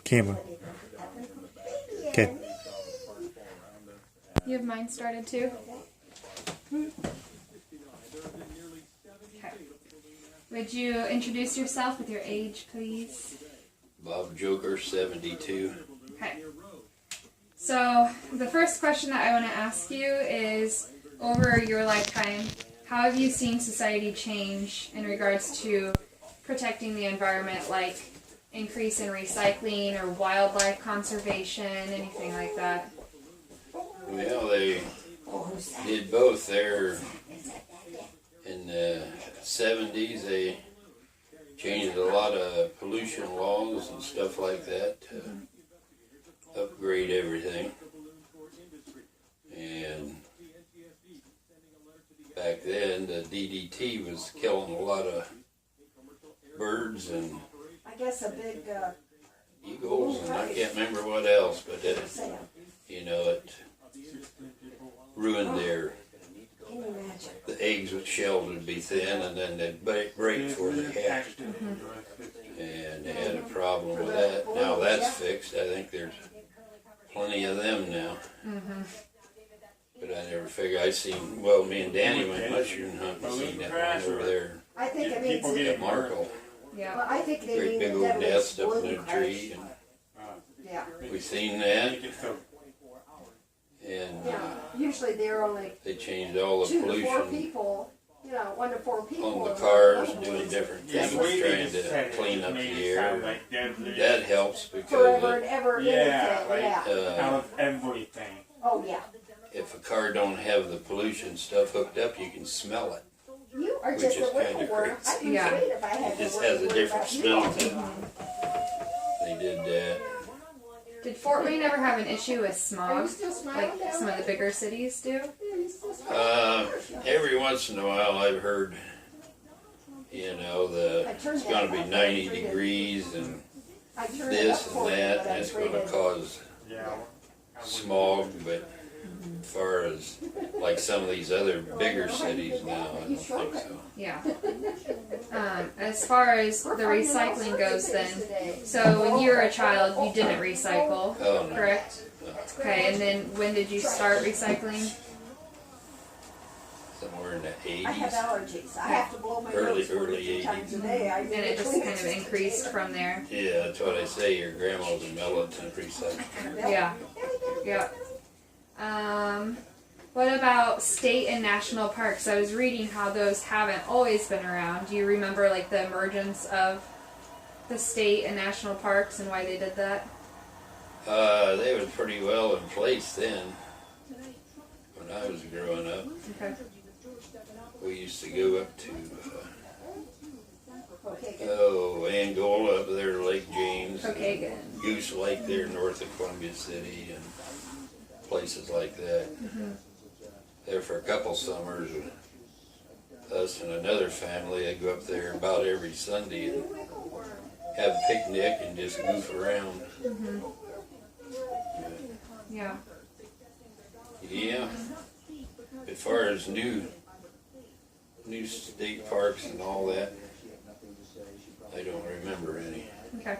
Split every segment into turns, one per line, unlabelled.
Camera. Okay.
You have mine started too? Okay. Would you introduce yourself with your age, please?
Bob Joker, 72.
Okay. So, the first question that I want to ask you is, over your lifetime, how have you seen society change in regards to protecting the environment, like increase in recycling or wildlife conservation, anything like that?
Well, they did both there. In the 70s, they changed a lot of pollution laws and stuff like that to upgrade everything. And back then, the DDT was killing a lot of birds and
I guess a big
eagles, and I can't remember what else, but it, it ruined their, the eggs with shells would be thin, and then they'd break before they hatched. And they had a problem with that. Now that's fixed. I think there's plenty of them now. But I never figured. I seen, well, me and Danny went mushroom hunting and seen that one over there
I think it means
at Markle.
Yeah.
well, I think they
Great
mean
big
the
old
devil
nest
is
up in
blue
a tree. And
yeah.
we seen that. And
Usually they're only
they changed all the
2 to 4
pollution
people. 1 to 4 people.
on the cars, doing different things, trying to clean up the air. That helps
Forever
because
and ever.
Yeah,
anything.
out of everything.
Oh yeah.
if a car don't have the pollution stuff hooked up, you can smell it.
You are
Which
just
is
a
kinda
whippoorwill. I'd be
Yeah.
afraid if I had
It
to
just
worry
has a
about
different
you.
smell to it. They did that.
Did Fort Wayne ever have an issue with
Are you
smog,
still smiling
like
down
some of the
there?
bigger cities do?
Yeah, you still smiling?
Every once in a while I've heard, it's going to be 90 degrees and
I turned it up
this and
for you,
that,
but
and
I
it's going to
traded.
cause
Yeah.
smog, but as far as like some of these other bigger cities now, I don't think so.
Yeah. As far as the recycling goes then, so when you were a child, you didn't recycle,
Oh, no.
correct? Okay, and then when did you start recycling?
Somewhere in the
I have
80s.
allergies. I have to blow my
Early
nose 42 times
80s.
a day. I
And it just kind of increased from there.
Yeah, that's what I say. Your grandma's a militant recycler.
Yeah. Yeah. What about state and national parks? I was reading how those haven't always been around. Do you remember like the emergence of the state and national parks and why they did that?
They were pretty well in place then. When I was growing up,
Okay.
we used to go up to
Okay,
Angola up there, Lake James,
Okay, good.
Goose Lake there north of Columbia City, and places like that. There for a couple summers, us and another family, they go up there about every Sunday and have a picnic and just goof around.
Yeah.
Yeah. As far as new state parks and all that, I don't remember any.
Okay.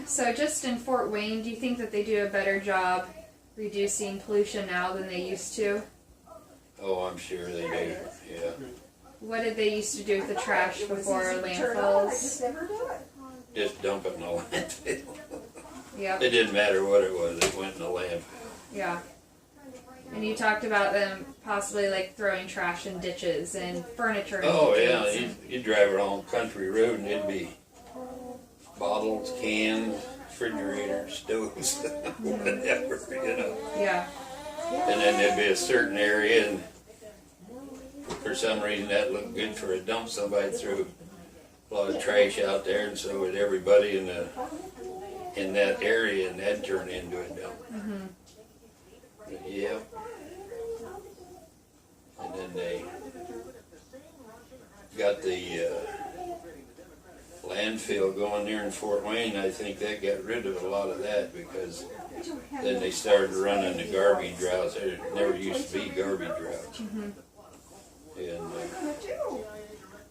So just in Fort Wayne, do you think that they do a better job reducing pollution now than they used to?
Oh, I'm sure they do. Yeah.
What did they used to do with the trash
it was
before
easy to turn on. I just
landfills?
never do it.
Just dump it in the landfill.
Yep.
It didn't matter what it was, it went in the landfill.
Yeah. And you talked about them possibly like throwing trash in ditches and furniture in
Oh yeah,
ditches.
you'd drive along country road and it'd be bottles, cans, refrigerators, stoves, whatever,
Yeah.
And then there'd be a certain area, and for some reason that looked good for a dump. Somebody threw a lot of trash out there, and so would everybody in that area, and that'd turn into a dump. Yeah. And then they got the landfill going there in Fort Wayne. I think that got rid of a lot of that because then they started running the garbage routes. There never used to be garbage routes. And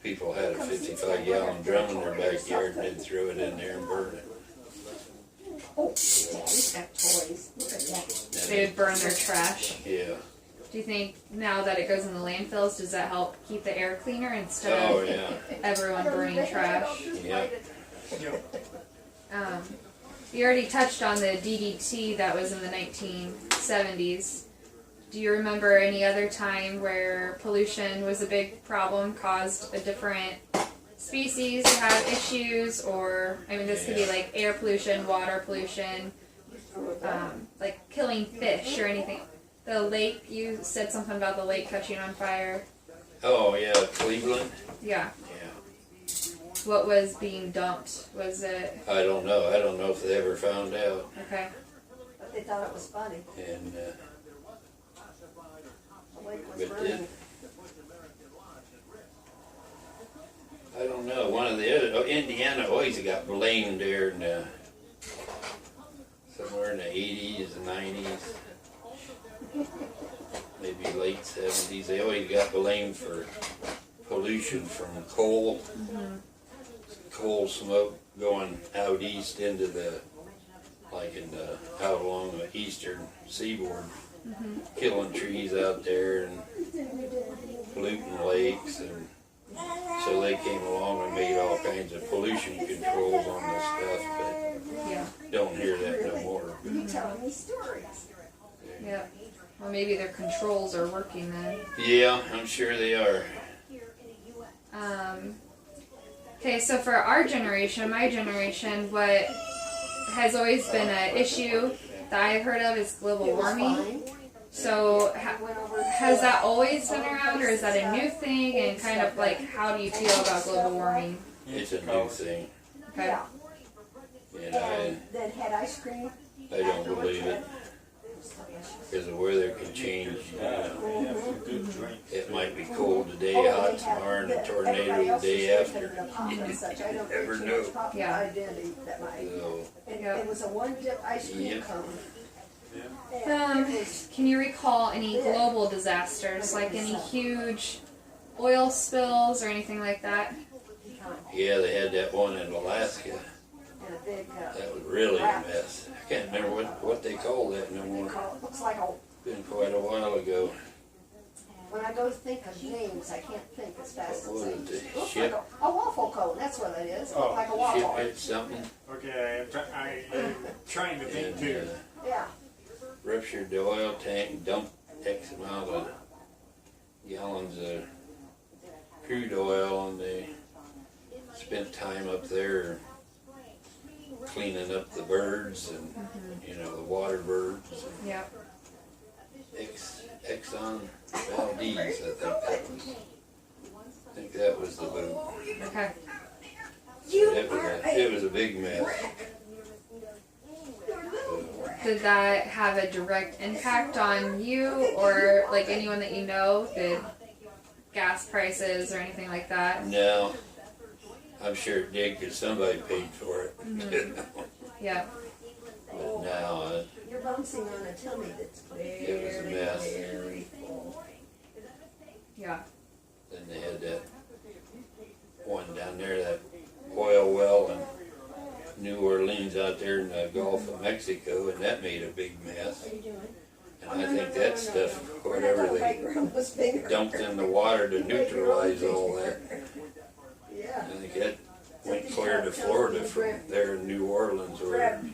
people had a 55-gallon drum in their backyard and they'd throw it in there and burn it.
Oh, Daddy's got toys. Look at that.
They would burn their trash.
Yeah.
Do you think now that it goes in the landfills, does that help keep the air cleaner instead
Oh
of
yeah.
everyone burning trash?
Yeah.
You already touched on the DDT that was in the 1970s. Do you remember any other time where pollution was a big problem, caused a different species to have issues, or, I mean, this could be like air pollution, water pollution, like killing fish or anything. The lake, you said something about the lake catching on fire.
Oh yeah, Cleveland.
Yeah.
Yeah.
What was being dumped? Was it,
I don't know. I don't know if they ever found out.
okay.
But they thought it was funny.
And
The lake was
but
burning.
I don't know. One of the other, Indiana always got blamed there in somewhere in the 80s and 90s, maybe late 70s. They always got blamed for pollution from coal, coal smoke going out east into the, like in the, out along the eastern seaboard, killing trees out there and polluting lakes, and so they came along and made all kinds of pollution controls on this stuff,
Yeah.
but don't hear that no more.
You telling me stories.
Yeah. Well, maybe their controls are working then.
Yeah, I'm sure they are.
Okay, so for our generation, my generation, what has always been an issue that I've heard of is global
It was
warming.
fine.
So
Went over
has
to,
that always been around, or is that a new thing? And kind of like, how do you feel about global warming?
It's a new thing,
Okay.
Yeah.
and
And then had ice cream.
I don't believe it, because the weather can change. It might be cold today, hot tomorrow, and a tornado the day after.
You
never know.
Yeah.
Identity that might.
So,
It was a one dip ice cream
Yep.
cone. And it was
Can you recall any global disasters, like any huge oil spills or anything like that?
yeah, they had that one in Alaska.
and a big,
That was really a mess. I can't remember what they call that no
they
more.
call it, looks like a,
Been quite a while ago.
when I go to think of names, I can't think as fast
What
as
was
they.
it?
Looks
Ship?
like a waffle cone, that's what it is.
Oh,
Like a
Ship
waffle.
hit something
Okay, I'm trying to think
and
too.
Yeah.
ruptured the oil tank, dumped X amount of gallons of crude oil, and they spent time up there cleaning up the birds and, you know, the water birds.
Yeah.
Exxon Valdez, I think that was the boat.
Okay.
It was a big mess.
Did that have a direct impact on you or like anyone that you know? Did gas prices or anything like that?
No, I'm sure it did because somebody paid for it.
Yeah.
But now,
You're bouncing on a tummy that's very,
It was a mess.
very full.
Yeah.
then they had that one down there, that oil well in New Orleans out there in the Gulf of Mexico, and that made a big mess.
What are you doing?
And I think that stuff, whatever they
Playground was bigger.
dumped in the water to neutralize all that,
Yeah.
I think that went clear to Florida from there in New Orleans where
Grab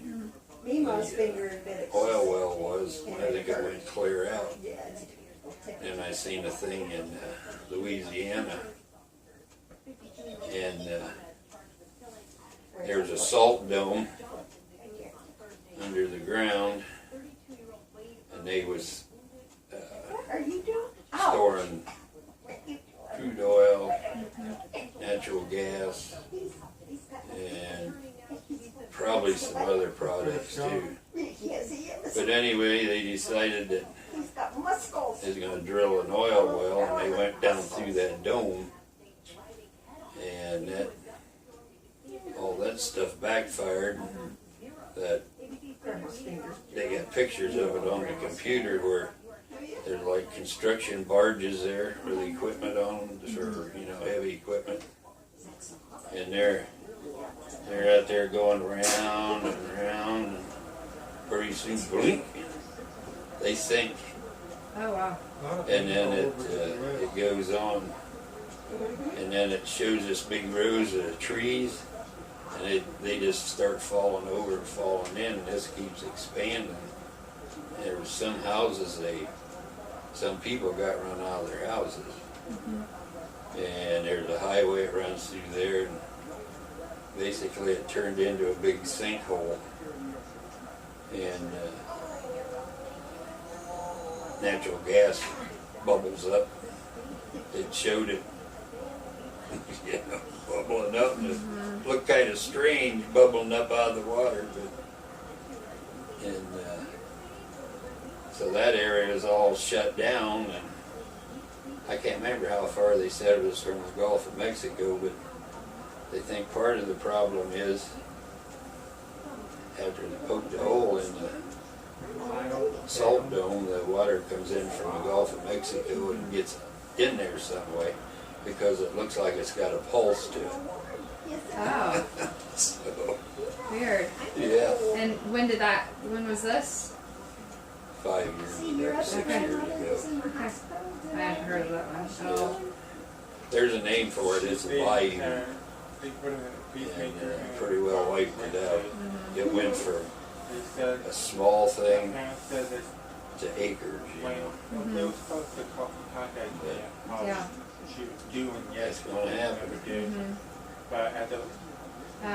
Nemo's finger and bit it.
the oil well was. I think it went clear out.
Yeah.
And I seen a thing in Louisiana, and there was a salt dome under the ground, and they was
What are you doing? Oh,
storing crude oil, natural gas, and probably some other products too.
yes, he is.
But anyway, they decided that
He's got muscles.
they was going to drill an oil well, and they went down through that dome, and that all that stuff backfired. That
Grandma's finger.
they got pictures of it on the computer where there's like construction barges there with equipment on them, for, you know, heavy equipment. And they're out there going round and round, and pretty soon, blink, they sink.
Oh wow.
And then it goes on, and then it shows us big rows of trees, and they just start falling over and falling in, and this keeps expanding. And there was some houses, some people got run out of their houses, and there's a highway that runs through there, and basically it turned into a big sinkhole, and natural gas bubbles up. It showed it, you know, bubbling up, and it looked kind of strange bubbling up out of the water, and so that area is all shut down, and I can't remember how far they said it was from the Gulf of Mexico, but they think part of the problem is after they poked a hole in the salt dome, the water comes in from the Gulf of Mexico and gets in there some way, because it looks like it's got a pulse to it.
Oh,
So,
weird.
yeah,
And when was this?
5 years ago, 6 years ago.
I hadn't heard of that one at all.
There's a name for it, it's a bayou,
They put it in a peacemaker.
and pretty well wiped it out. It went from a small thing to acres, you know.
They were supposed to contact how
Yeah.
she was doing
That's
yesterday.
gonna happen.
But at the, I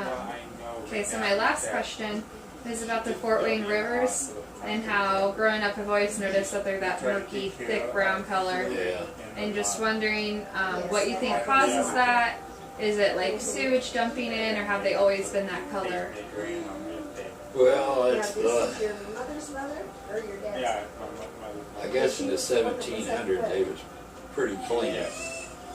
know.
Okay, so my last question is about the Fort Wayne rivers and how growing up I've always noticed that they're that murky, thick brown color.
Yeah.
And just wondering what you think causes that. Is it like sewage dumping in, or have they always been that color?
Well,
Now,
it's
this is your mother's mother or your dad's?
Yeah,
I guess in the 1700s they was pretty clean,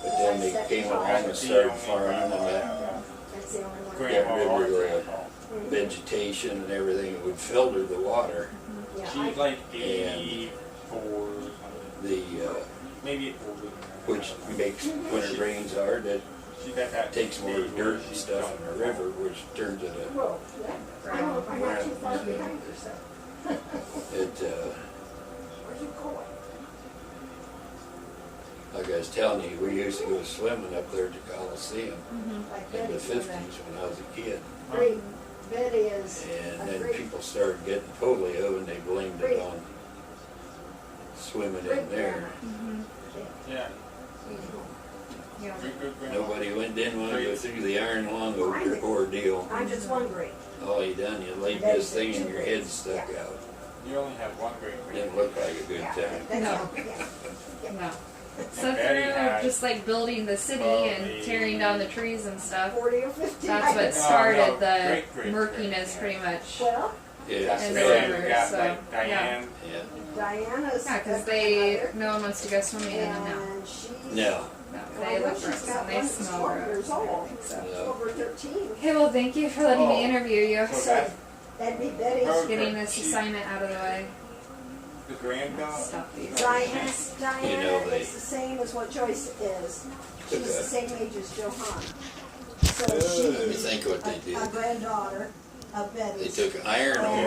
but then they came along and started farming, and that
That's the only one.
got rid of the vegetation and everything that would filter the water.
Yeah,
she's like 84 or something.
The
Maybe older.
which makes when it rains hard, it
She got that.
takes more dirt and stuff in the river, which turns it
Well, yeah. I'm not too far behind you, so. Where's your coin?
like I was telling you, we used to go swimming up there at the Coliseum
Like
in the
Betty's
50s when I was a kid.
Great. Betty is
And
a
then
great,
people started getting polio, and they blamed it on swimming in there.
Yeah.
Yeah.
Good grandma.
Nobody didn't want to go through the iron lung ordeal.
I'm just wondering.
All you done, you laid this thing and your head stuck out.
You only have one great grandma.
Didn't look like a good time.
No.
Yeah.
No. So through just like building the city and tearing down the trees and stuff,
40 or 50.
that's what
No,
started the
great
murkiness pretty much.
Well,
Yeah,
And the
Then
rivers,
we got
so,
like Diane.
yeah.
Diana's.
Yeah, because no one wants to go swimming in them now.
And she's.
No,
No, they look gross and they smell
12
gross.
years old.
So.
no.
Over 13.
Okay, well, thank you for letting me interview you.
So
So
that,
that'd be Betty's.
Getting this assignment out of the way.
the granddaughter.
Stop these.
Diana
You know, they-
is the same as what Joyce is. She's the same age as Johanna. So
You
she's
think what they
a
did?
granddaughter of
They
Betty's.
took iron ore